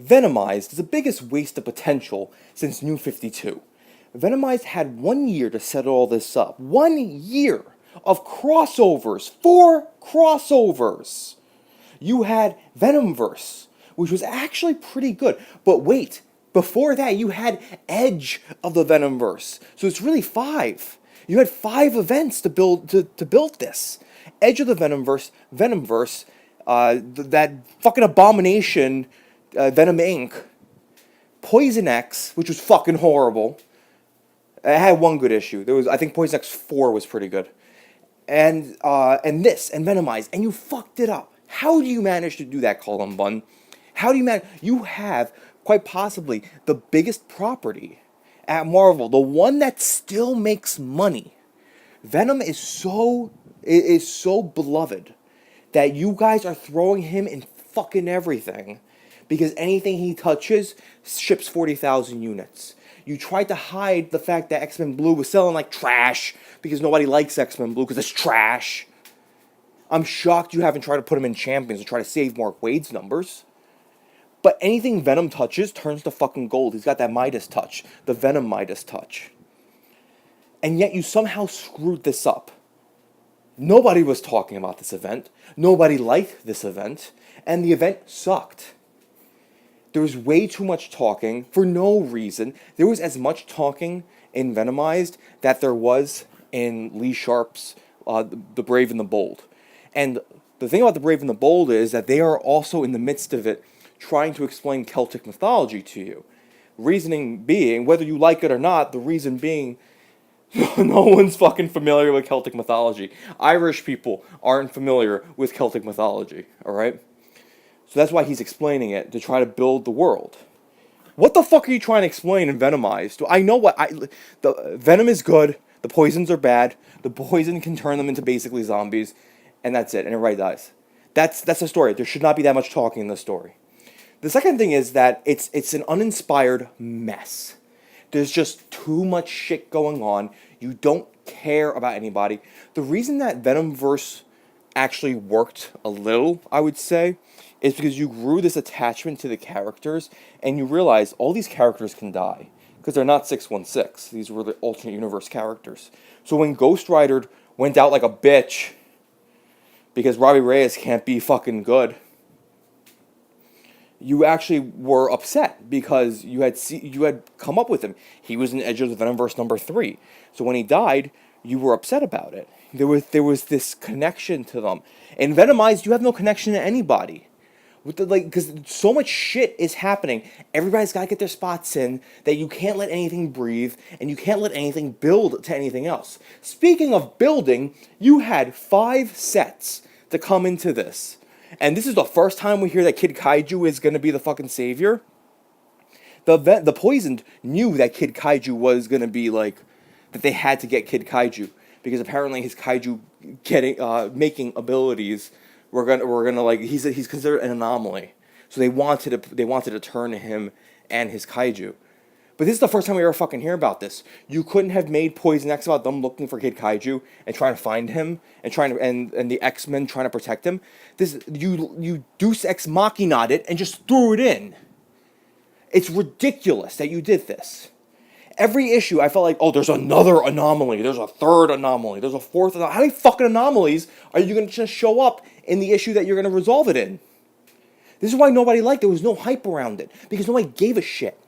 Venomized is the biggest waste of potential since New 52. Venomized had 1 year to set all this up. 1 year of crossovers. 4 crossovers. You had Venomverse, which was actually pretty good. But wait, before that you had Edge of the Venomverse. So it's really 5. You had 5 events to build this. Edge of the Venomverse, that fucking abomination, Venom Inc., Poison X, which was fucking horrible. It had one good issue. I think Poison X 4 was pretty good, and this and Venomized, and you fucked it up. How do you manage to do that, Colin Bunn? How do you manage? You have quite possibly the biggest property at Marvel, the one that still makes money. Venom is so beloved that you guys are throwing him in fucking everything, because anything he touches ships 40,000 units. You tried to hide the fact that X-Men Blue was selling like trash because nobody likes X-Men Blue because it's trash. I'm shocked you haven't tried to put him in Champions to try to save Mark Wade's numbers. But anything Venom touches turns to fucking gold. He's got that Midas touch, the Venom Midas touch. And yet you somehow screwed this up. Nobody was talking about this event. Nobody liked this event. And the event sucked. There was way too much talking for no reason. There was as much talking in Venomized that there was in Lee Sharp's The Brave and the Bold. And the thing about The Brave and the Bold is that they are also in the midst of it trying to explain Celtic mythology to you. Reasoning being, whether you like it or not, the reason being, no one's fucking familiar with Celtic mythology. Irish people aren't familiar with Celtic mythology, alright? So that's why he's explaining it, to try to build the world. What the fuck are you trying to explain in Venomized? I know the Venom is good, the poisons are bad, the poison can turn them into basically zombies, and that's it, and everybody dies. That's the story. There should not be that much talking in the story. The second thing is that it's an uninspired mess. There's just too much shit going on. You don't care about anybody. The reason that Venomverse actually worked a little, I would say, is because you grew this attachment to the characters, and you realize all these characters can die, because they're not 616. These were the alternate universe characters. So when Ghost Rider went out like a bitch, because Robbie Reyes can't be fucking good, you actually were upset because you had come up with him. He was in Edge of the Venomverse number 3. So when he died, you were upset about it. There was this connection to them. In Venomized, you have no connection to anybody. Because so much shit is happening. Everybody's got to get their spots in, that you can't let anything breathe, and you can't let anything build to anything else. Speaking of building, you had 5 sets to come into this. And this is the first time we hear that Kid Kaiju is going to be the fucking savior. The Poisoned knew that Kid Kaiju was going to be like, that they had to get Kid Kaiju, because apparently his Kaiju making abilities were gonna like, he's considered an anomaly. So they wanted to turn to him and his Kaiju. But this is the first time we ever fucking hear about this. You couldn't have made Poison X about them looking for Kid Kaiju and trying to find him and the X-Men trying to protect him. You Deus Ex Machina'd it and just threw it in. It's ridiculous that you did this. Every issue, I felt like, oh, there's another anomaly. There's a third anomaly. There's a fourth anomaly. How many fucking anomalies are you going to just show up in the issue that you're going to resolve it in? This is why nobody liked it. There was no hype around it. Because nobody gave a shit.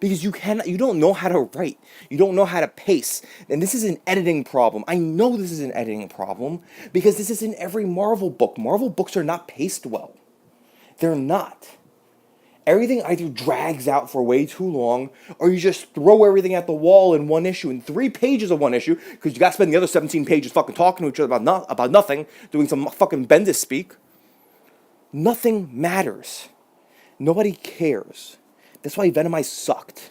Because you don't know how to write. You don't know how to pace. And this is an editing problem. I know this is an editing problem because this is in every Marvel book. Marvel books are not paced well. They're not. Everything either drags out for way too long, or you just throw everything at the wall in one issue, in 3 pages of one issue, because you got to spend the other 17 pages fucking talking to each other about nothing, doing some fucking Bendis speak. Nothing matters. Nobody cares. That's why Venomized sucked.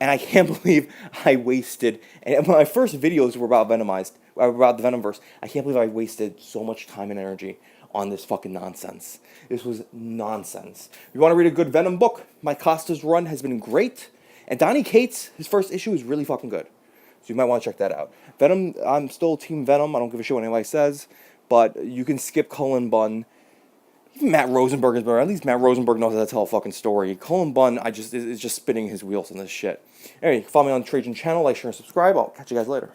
And I can't believe I wasted... And my first videos were about Venomized, about the Venomverse. I can't believe I wasted so much time and energy on this fucking nonsense. This was nonsense. If you want to read a good Venom book, Mike Costa's run has been great. And Donny Cates, his first issue is really fucking good. So you might want to check that out. Venom, I'm still Team Venom. I don't give a shit what anybody says. But you can skip Cullen Bunn. Matt Rosenberg is better. At least Matt Rosenberg knows how to tell a fucking story. Cullen Bunn, is just spinning his wheels on this shit. Anyway, follow me on the Trajan channel, like, share, and subscribe. I'll catch you guys later.